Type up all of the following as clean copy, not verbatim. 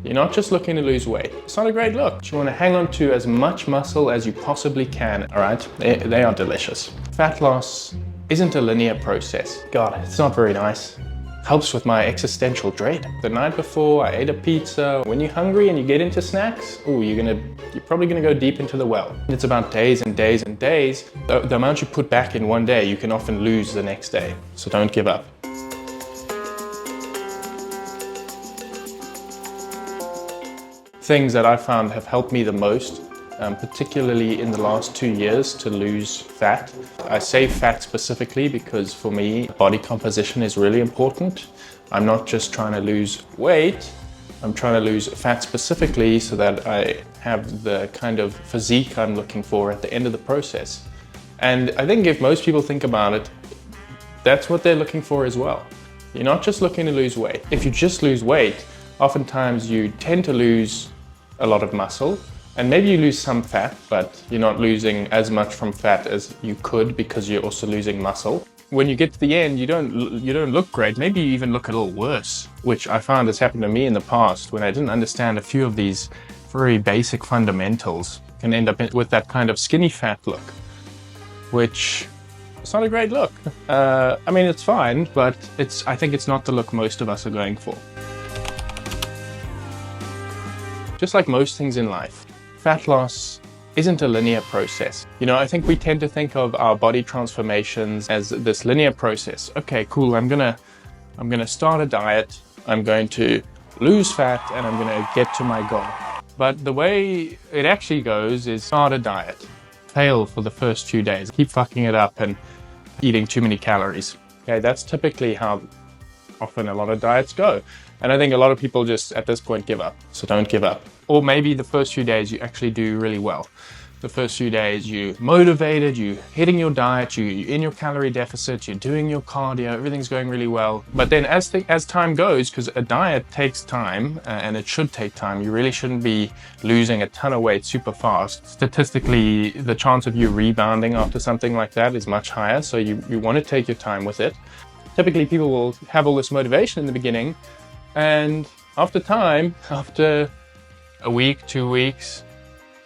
You're not just looking to lose weight. It's not a great look. You want to hang on to as much muscle as you possibly can, all right? They are delicious. Fat loss isn't a linear process. God, it's not very nice. Helps with my existential dread. The night before, I ate a pizza. When you're hungry and you get into snacks, you're probably gonna go deep into the well. It's about days and days and days. The amount you put back in one day, you can often lose the next day. So don't give up. Things that I found have helped me the most, particularly in the last 2 years, to lose fat. I say fat specifically because for me, body composition is really important. I'm not just trying to lose weight, I'm trying to lose fat specifically so that I have the kind of physique I'm looking for at the end of the process. And I think if most people think about it, that's what they're looking for as well. You're not just looking to lose weight. If you just lose weight, oftentimes you tend to lose a lot of muscle, and maybe you lose some fat, but you're not losing as much from fat as you could because you're also losing muscle. When you get to the end, you don't look great. Maybe you even look a little worse, which I found has happened to me in the past when I didn't understand a few of these very basic fundamentals. Can end up with that kind of skinny fat look, which it's not a great look. I mean, it's fine, but I think it's not the look most of us are going for. Just like most things in life, fat loss isn't a linear process. You know, I think we tend to think of our body transformations as this linear process. Okay, cool, I'm gonna start a diet, I'm going to lose fat, and I'm gonna get to my goal. But the way it actually goes is start a diet, fail for the first few days, keep fucking it up and eating too many calories. Okay, that's typically how often a lot of diets go. And I think a lot of people just at this point give up, so don't give up. Or maybe the first few days you actually do really well. The first few days you're motivated, you're hitting your diet, you're in your calorie deficit, you're doing your cardio, everything's going really well. But then as time goes, because a diet takes time, and it should take time, you really shouldn't be losing a ton of weight super fast. Statistically, the chance of you rebounding after something like that is much higher, so you want to take your time with it. Typically people will have all this motivation in the beginning, and after time, after a week, 2 weeks,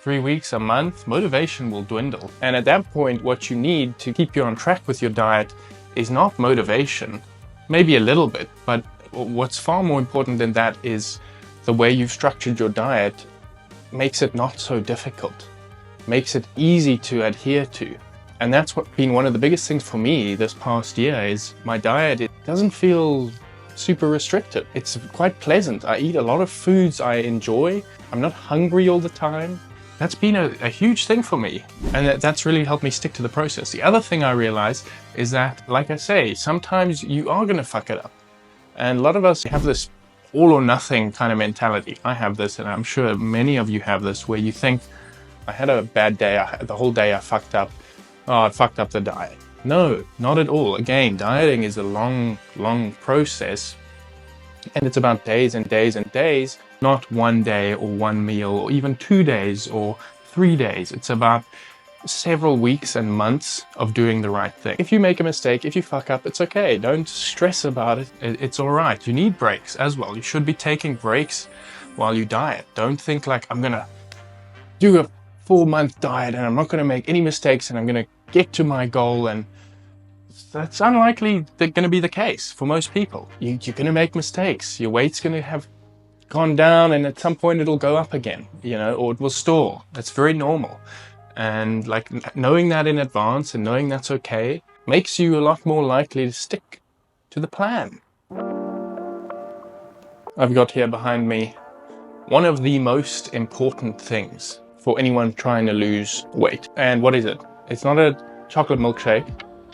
3 weeks, a month, motivation will dwindle. And at that point, what you need to keep you on track with your diet is not motivation, maybe a little bit, but what's far more important than that is the way you've structured your diet makes it not so difficult, makes it easy to adhere to. And that's been one of the biggest things for me this past year is my diet. It doesn't feel super restrictive. It's quite pleasant. I eat a lot of foods I enjoy. I'm not hungry all the time. That's been a huge thing for me. And that's really helped me stick to the process. The other thing I realized is that, like I say, sometimes you are going to fuck it up. And a lot of us have this all or nothing kind of mentality. I have this, and I'm sure many of you have this, where you think, I had a bad day, the whole day I fucked up. Oh, I fucked up the diet. No, not at all. Again, dieting is a long, long process, and it's about days and days and days, not one day or one meal or even 2 days or 3 days. It's about several weeks and months of doing the right thing. If you make a mistake, if you fuck up, it's okay. Don't stress about it. It's all right. You need breaks as well. You should be taking breaks while you diet. Don't think like, I'm gonna do a 4-month diet and I'm not gonna make any mistakes and I'm gonna get to my goal, and that's unlikely going to be the case for most people. You're going to make mistakes. Your weight's going to have gone down, and at some point it'll go up again, you know, or it will stall. That's very normal. And like knowing that in advance and knowing that's okay makes you a lot more likely to stick to the plan. I've got here behind me one of the most important things for anyone trying to lose weight. And what is it? It's not a chocolate milkshake.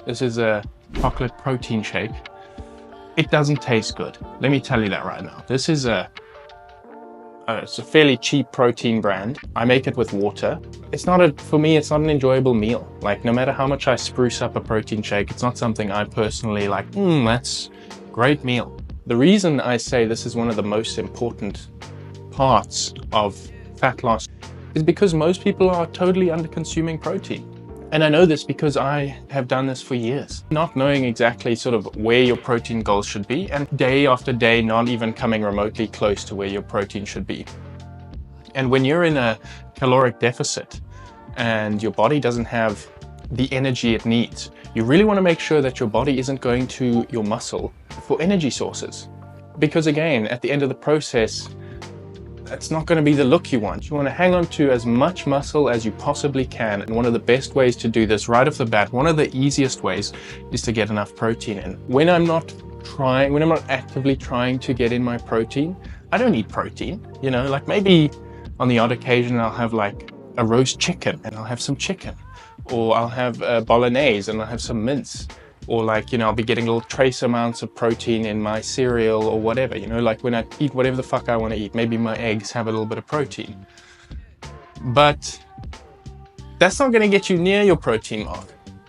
This is a chocolate protein shake. It doesn't taste good. Let me tell you that right now. This is it's a fairly cheap protein brand. I make it with water. For me, it's not an enjoyable meal. Like, no matter how much I spruce up a protein shake, it's not something I personally like, that's a great meal. The reason I say this is one of the most important parts of fat loss is because most people are totally under consuming protein. And I know this because I have done this for years, not knowing exactly sort of where your protein goals should be, and day after day not even coming remotely close to where your protein should be. And when you're in a caloric deficit and your body doesn't have the energy it needs, you really want to make sure that your body isn't going to your muscle for energy sources. Because again, at the end of the process, it's not going to be the look you want. You want to hang on to as much muscle as you possibly can. And one of the best ways to do this right off the bat, one of the easiest ways, is to get enough protein in. When I'm not actively trying to get in my protein, I don't eat protein. You know, like maybe on the odd occasion I'll have like a roast chicken and I'll have some chicken, or I'll have a bolognese and I'll have some mince. Or like, you know, I'll be getting little trace amounts of protein in my cereal or whatever, you know, like when I eat whatever the fuck I want to eat, maybe my eggs have a little bit of protein. But that's not going to get you near your protein mark.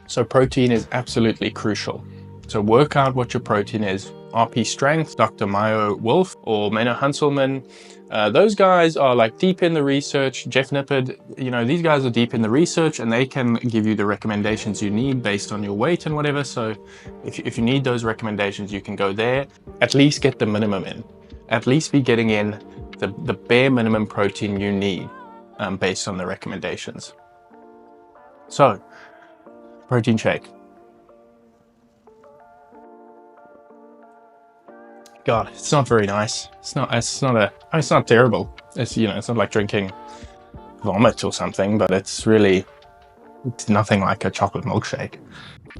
So protein is absolutely crucial. So work out what your protein is. RP Strength, Dr. Mayo Wolf, or Menno Hanselman. Those guys are like deep in the research. Jeff Nippard, you know, these guys are deep in the research and they can give you the recommendations you need based on your weight and whatever. So if you need those recommendations, you can go there. At least get the minimum in. At least be getting in the bare minimum protein you need based on the recommendations. So, protein shake. God, it's not very nice. It's not terrible. It's, you know, it's not like drinking vomit or something, but it's nothing like a chocolate milkshake.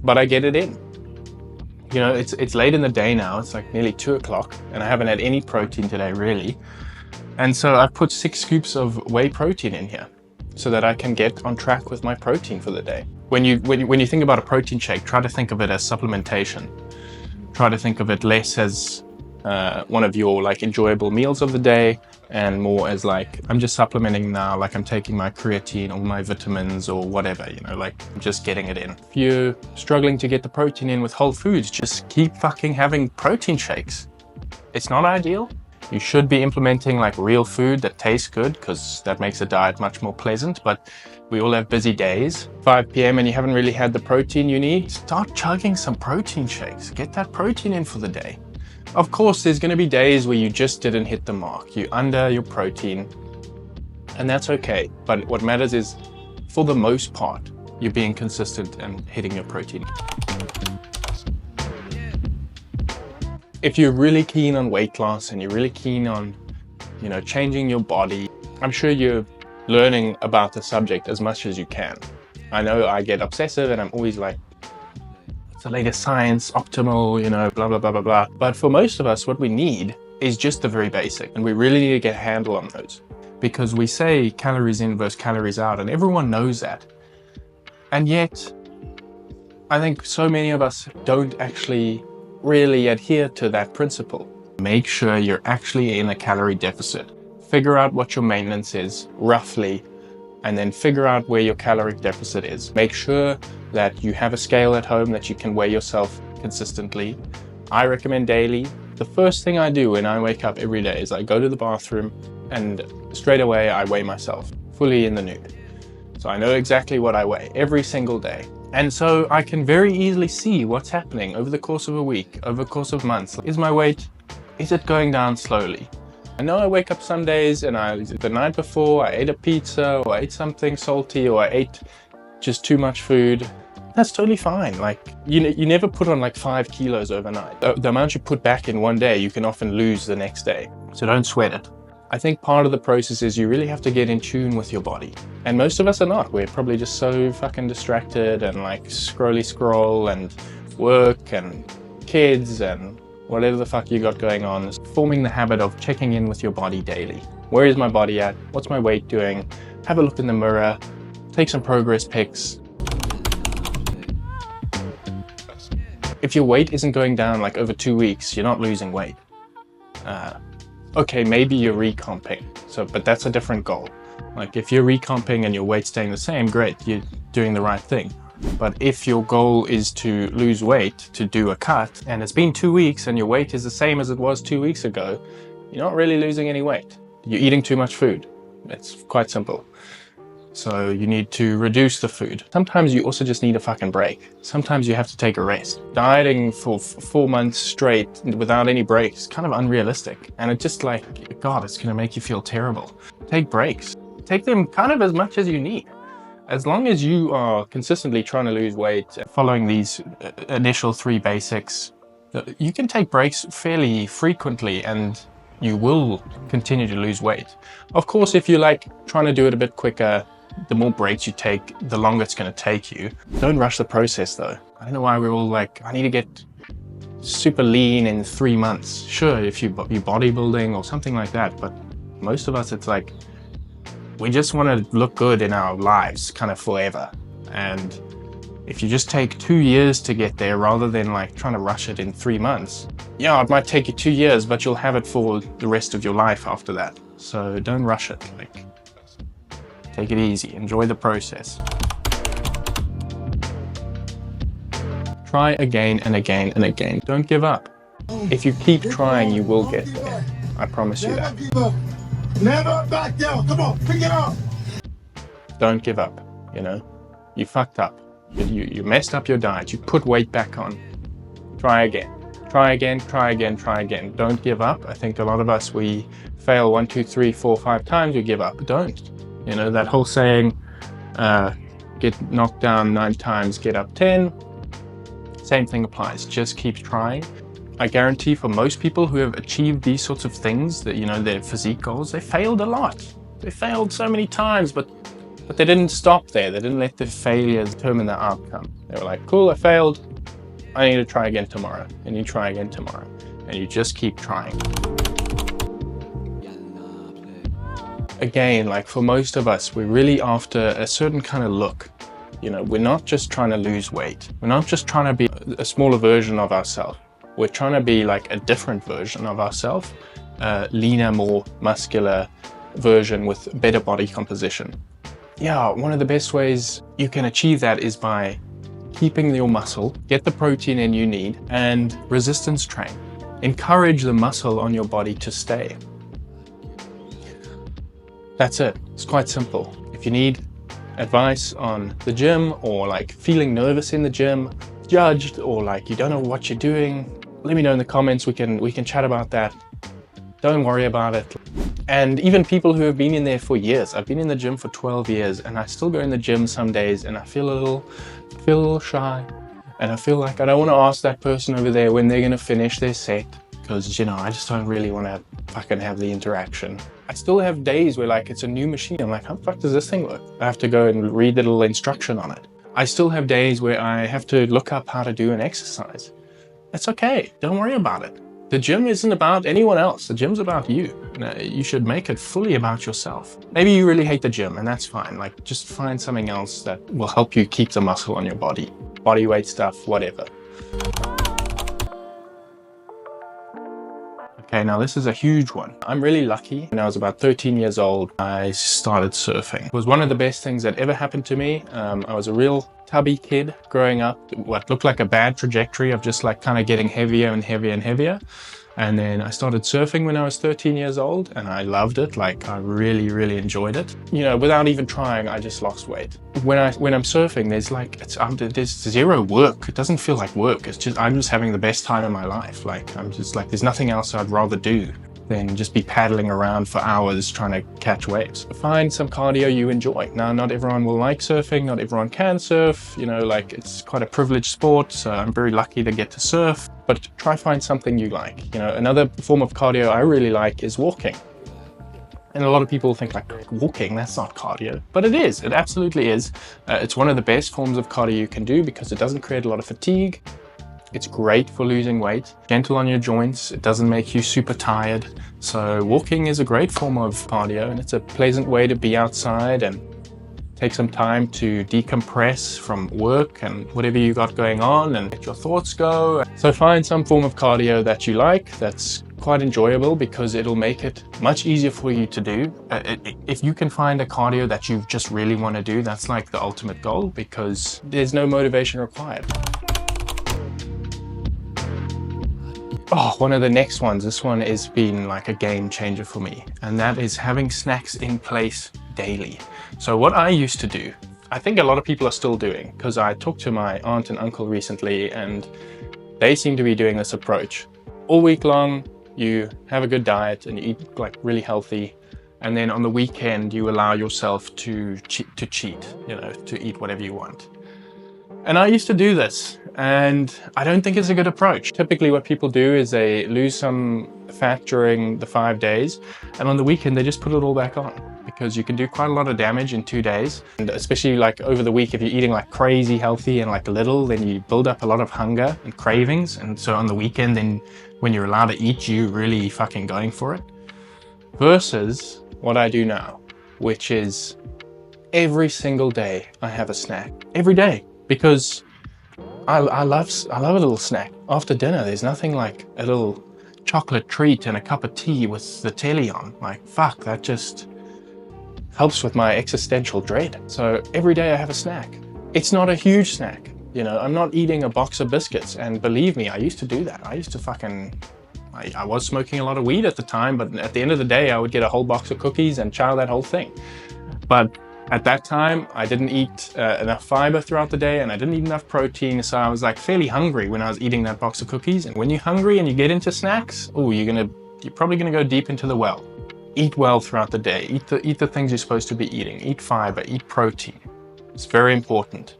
But I get it in. You know, it's late in the day now. It's like nearly 2 o'clock and I haven't had any protein today, really. And so I've put 6 scoops of whey protein in here so that I can get on track with my protein for the day. When you think about a protein shake, try to think of it as supplementation. Try to think of it less as one of your like enjoyable meals of the day, and more as like, I'm just supplementing now, like I'm taking my creatine or my vitamins or whatever, you know, like I'm just getting it in. If you're struggling to get the protein in with whole foods, just keep fucking having protein shakes. It's not ideal. You should be implementing like real food that tastes good, because that makes a diet much more pleasant, but we all have busy days. 5 p.m. and you haven't really had the protein you need, start chugging some protein shakes. Get that protein in for the day. Of course, there's going to be days where you just didn't hit the mark. You're under your protein, and that's okay. But what matters is, for the most part, you're being consistent and hitting your protein. If you're really keen on weight loss and you're really keen on, you know, changing your body, I'm sure you're learning about the subject as much as you can. I know I get obsessive and I'm always like, the latest science, optimal, you know, blah, blah, blah, blah, blah. But for most of us, what we need is just the very basic. And we really need to get a handle on those, because we say calories in versus calories out, and everyone knows that. And yet, I think so many of us don't actually really adhere to that principle. Make sure you're actually in a calorie deficit. Figure out what your maintenance is, roughly, and then figure out where your caloric deficit is. Make sure that you have a scale at home that you can weigh yourself consistently. I recommend daily. The first thing I do when I wake up every day is I go to the bathroom and straight away I weigh myself, fully in the nude. So I know exactly what I weigh every single day. And so I can very easily see what's happening over the course of a week, over the course of months. Is my weight, is it going down slowly? I know I wake up some days and the night before I ate a pizza, or I ate something salty, or I ate just too much food. That's totally fine. Like, you never put on like 5 kilos overnight. The amount you put back in one day, you can often lose the next day. So don't sweat it. I think part of the process is you really have to get in tune with your body. And most of us are not. We're probably just so fucking distracted and like scroll and work and kids and whatever the fuck you got going on. Forming the habit of checking in with your body daily. Where is my body at? What's my weight doing? Have a look in the mirror. Take some progress pics. If your weight isn't going down like over 2 weeks, you're not losing weight. Okay, maybe you're recomping, but that's a different goal. Like if you're recomping and your weight's staying the same, great, you're doing the right thing. But if your goal is to lose weight, to do a cut, and it's been 2 weeks and your weight is the same as it was 2 weeks ago, you're not really losing any weight. You're eating too much food. It's quite simple. So you need to reduce the food. Sometimes you also just need a fucking break. Sometimes you have to take a rest. Dieting for 4 months straight without any breaks is kind of unrealistic. And it just like, God, it's gonna make you feel terrible. Take breaks. Take them kind of as much as you need. As long as you are consistently trying to lose weight, following these initial 3 basics, you can take breaks fairly frequently and you will continue to lose weight. Of course, if you're like trying to do it a bit quicker, the more breaks you take, the longer it's going to take you. Don't rush the process though. I don't know why we're all like, I need to get super lean in 3 months. Sure, if you're bodybuilding or something like that, but most of us, it's like, we just want to look good in our lives kind of forever. And if you just take 2 years to get there rather than like trying to rush it in 3 months, yeah, it might take you 2 years, but you'll have it for the rest of your life after that. So don't rush it. Like, take it easy, enjoy the process. Try again and again and again. Don't give up. If you keep trying, you will get there. I promise you that. Never back down. Come on, pick it up. Don't give up, you know. You fucked up. You messed up your diet. You put weight back on. Try again. Try again, try again, try again. Don't give up. I think a lot of us, we fail 1, 2, 3, 4, 5 times, we give up. Don't. You know, that whole saying, get knocked down 9 times, get up 10. Same thing applies. Just keep trying. I guarantee for most people who have achieved these sorts of things, that, you know, their physique goals, they failed a lot. They failed so many times, but they didn't stop there. They didn't let the failures determine the outcome. They were like, cool, I failed. I need to try again tomorrow. And you try again tomorrow. And you just keep trying. Again, like for most of us, we're really after a certain kind of look. You know, we're not just trying to lose weight. We're not just trying to be a smaller version of ourselves. We're trying to be like a different version of ourselves, leaner, more muscular version with better body composition. Yeah, one of the best ways you can achieve that is by keeping your muscle, get the protein in you need, and resistance train. Encourage the muscle on your body to stay. That's it. It's quite simple. If you need advice on the gym, or like feeling nervous in the gym, judged, or like you don't know what you're doing, let me know in the comments. We can chat about that. Don't worry about it. And even people who have been in there for years. I've been in the gym for 12 years and I still go in the gym some days and I feel a little shy. And I feel like I don't want to ask that person over there when they're going to finish their set, because, you know, I just don't really want to fucking have the interaction. I still have days where like it's a new machine. I'm like, how the fuck does this thing work? I have to go and read the little instruction on it. I still have days where I have to look up how to do an exercise. That's okay. Don't worry about it. The gym isn't about anyone else. The gym's about you. You should make it fully about yourself. Maybe you really hate the gym, and that's fine. Like, just find something else that will help you keep the muscle on your body. Body weight stuff, whatever. Okay, now this is a huge one. I'm really lucky. When I was about 13 years old, I started surfing. It was one of the best things that ever happened to me. I was a real tubby kid growing up, what looked like a bad trajectory of just like kind of getting heavier and heavier and heavier. And then I started surfing when I was 13 years old and I loved it. Like, I really, really enjoyed it. You know, without even trying, I just lost weight. When I'm surfing, there's like, there's zero work. It doesn't feel like work. It's just, I'm just having the best time of my life. Like, I'm just like, there's nothing else I'd rather do than just be paddling around for hours trying to catch waves. Find some cardio you enjoy. Now, not everyone will like surfing, not everyone can surf, you know, like it's quite a privileged sport, so I'm very lucky to get to surf, but try find something you like. You know, another form of cardio I really like is walking. And a lot of people think like, walking, that's not cardio, but it is, it absolutely is. It's one of the best forms of cardio you can do because it doesn't create a lot of fatigue. It's great for losing weight, gentle on your joints, it doesn't make you super tired. So walking is a great form of cardio, and it's a pleasant way to be outside and take some time to decompress from work and whatever you got going on and let your thoughts go. So find some form of cardio that you like, that's quite enjoyable, because it'll make it much easier for you to do. If you can find a cardio that you just really want to do, that's like the ultimate goal, because there's no motivation required. Oh, one of the next ones, this one has been like a game changer for me, and that is having snacks in place daily. So what I used to do, I think a lot of people are still doing, because I talked to my aunt and uncle recently and they seem to be doing this approach. All week long, you have a good diet and you eat like really healthy. And then on the weekend, you allow yourself to cheat, you know, to eat whatever you want. And I used to do this, and I don't think it's a good approach. Typically what people do is they lose some fat during the 5 days, and on the weekend they just put it all back on, because you can do quite a lot of damage in 2 days. And especially like over the week, if you're eating like crazy healthy and like little, then you build up a lot of hunger and cravings. And so on the weekend, then when you're allowed to eat, you really fucking going for it. Versus what I do now, which is every single day I have a snack. Every day. Because I love a little snack. After dinner, there's nothing like a little chocolate treat and a cup of tea with the telly on. Like, fuck, that just helps with my existential dread. So every day I have a snack. It's not a huge snack. You know, I'm not eating a box of biscuits. And believe me, I used to do that. I used to fucking... I was smoking a lot of weed at the time, but at the end of the day, I would get a whole box of cookies and chow that whole thing. But at that time, I didn't eat enough fiber throughout the day and I didn't eat enough protein, so I was like fairly hungry when I was eating that box of cookies. And when you're hungry and you get into snacks, oh, you're probably gonna go deep into the well. Eat well throughout the day. Eat the things you're supposed to be eating. Eat fiber, eat protein. It's very important.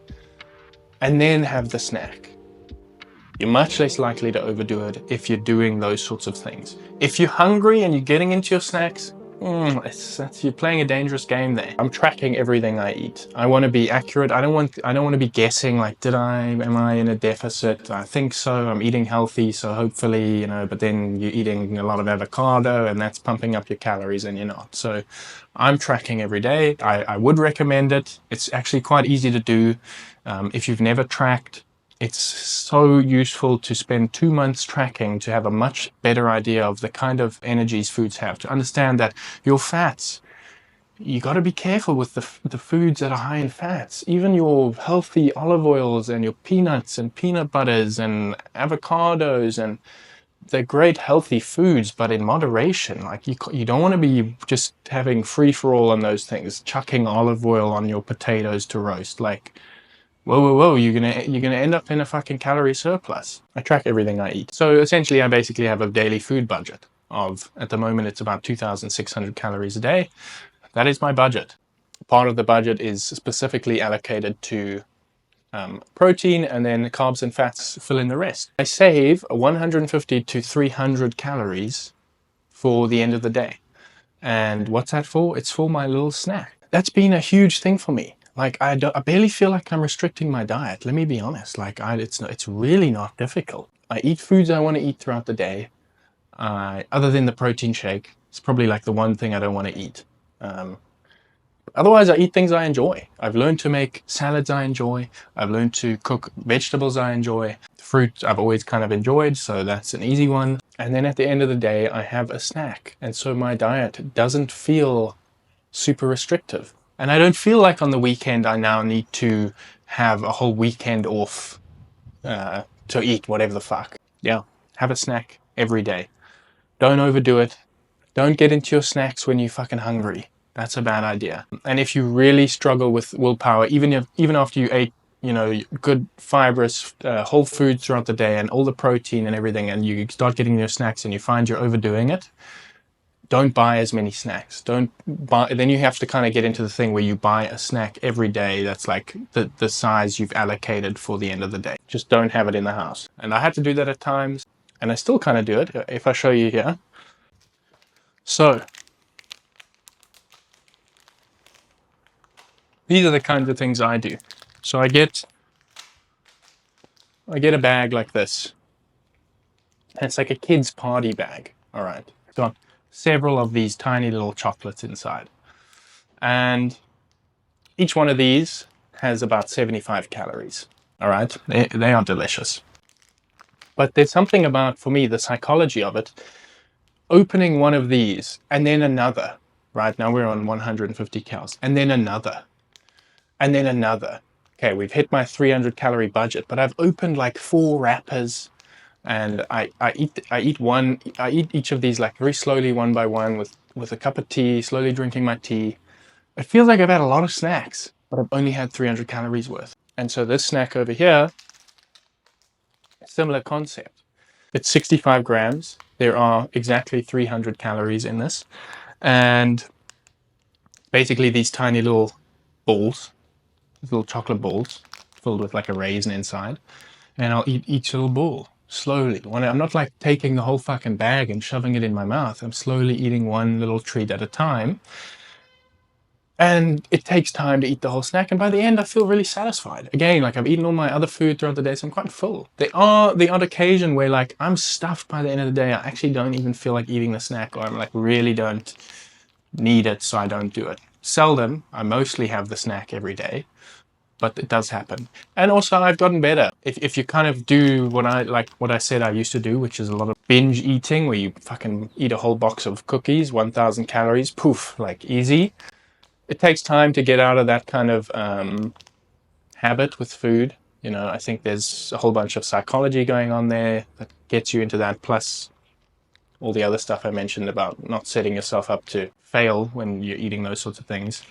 And then have the snack. You're much less likely to overdo it if you're doing those sorts of things. If you're hungry and you're getting into your snacks, you're playing a dangerous game there. I'm tracking everything I eat. I want to be accurate. I don't want to be guessing like, am I in a deficit? I think so. I'm eating healthy, so hopefully, you know, but then you're eating a lot of avocado and that's pumping up your calories and you're not. So I'm tracking every day. I would recommend it. It's actually quite easy to do. If you've never tracked, it's so useful to spend 2 months tracking to have a much better idea of the kind of energies foods have, to understand that your fats, you got to be careful with the foods that are high in fats. Even your healthy olive oils and your peanuts and peanut butters and avocados, and they're great healthy foods, but in moderation. Like you don't want to be just having free for all on those things, chucking olive oil on your potatoes to roast. Like, whoa, you're gonna end up in a fucking calorie surplus. I track everything I eat. So essentially I basically have a daily food budget of, at the moment it's about 2,600 calories a day. That is my budget. Part of the budget is specifically allocated to protein, and then carbs and fats fill in the rest. I save 150 to 300 calories for the end of the day. And what's that for? It's for my little snack. That's been a huge thing for me. Like, I barely feel like I'm restricting my diet. Let me be honest. Like, it's really not difficult. I eat foods I want to eat throughout the day. Other than the protein shake, it's probably like the one thing I don't want to eat. Otherwise, I eat things I enjoy. I've learned to make salads I enjoy. I've learned to cook vegetables I enjoy. Fruit I've always kind of enjoyed, so that's an easy one. And then at the end of the day, I have a snack. And so my diet doesn't feel super restrictive. And I don't feel like on the weekend I now need to have a whole weekend off to eat whatever the fuck. Yeah, have a snack every day. Don't overdo it. Don't get into your snacks when you're fucking hungry. That's a bad idea. And if you really struggle with willpower, even after you ate, you know, good fibrous whole food throughout the day and all the protein and everything, and you start getting your snacks and you find you're overdoing it, don't buy as many snacks. Don't buy. Then you have to kind of get into the thing where you buy a snack every day that's like the size you've allocated for the end of the day. Just don't have it in the house. And I had to do that at times, and I still kind of do it. If I show you here. So these are the kinds of things I do. So I get a bag like this. And it's like a kid's party bag. All right. It's got several of these tiny little chocolates inside. And each one of these has about 75 calories. All right. They are delicious. But there's something about, for me, the psychology of it. Opening one of these and then another. Right now we're on 150 calories. And then another. And then another. Okay, we've hit my 300 calorie budget, but I've opened like 4 wrappers, and I eat each of these like very slowly, one by one, with a cup of tea, slowly drinking my tea. it feels like I've had a lot of snacks, but I've only had 300 calories worth. And so this snack over here, similar concept. It's 65 grams. There are exactly 300 calories in this. And basically these tiny little balls, little chocolate balls filled with like a raisin inside. And I'll eat each little ball slowly. I'm not like taking the whole fucking bag and shoving it in my mouth. I'm slowly eating one little treat at a time. And it takes time to eat the whole snack. And by the end, I feel really satisfied. Again, like I've eaten all my other food throughout the day, so I'm quite full. There are the odd occasion where like I'm stuffed by the end of the day. I actually don't even feel like eating the snack, or I'm like really don't need it, so I don't do it. Seldom. I mostly have the snack every day, but it does happen. And also I've gotten better. If you kind of do what I said I used to do, which is a lot of binge eating, where you fucking eat a whole box of cookies, 1,000 calories, poof, like easy. It takes time to get out of that kind of habit with food. You know, I think there's a whole bunch of psychology going on there that gets you into that, plus all the other stuff I mentioned about not setting yourself up to fail when you're eating those sorts of things.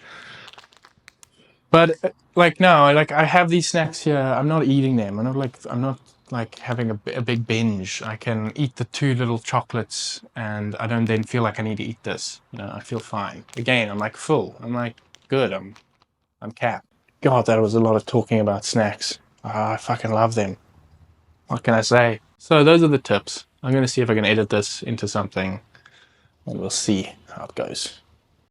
But like now, I have these snacks here. I'm not eating them. I'm not like having a big binge. I can eat the 2 little chocolates, and I don't then feel like I need to eat this. You know, I feel fine. Again, I'm like full. I'm like good. I'm capped. God, that was a lot of talking about snacks. I fucking love them. What can I say? So those are the tips. I'm gonna see if I can edit this into something, and we'll see how it goes.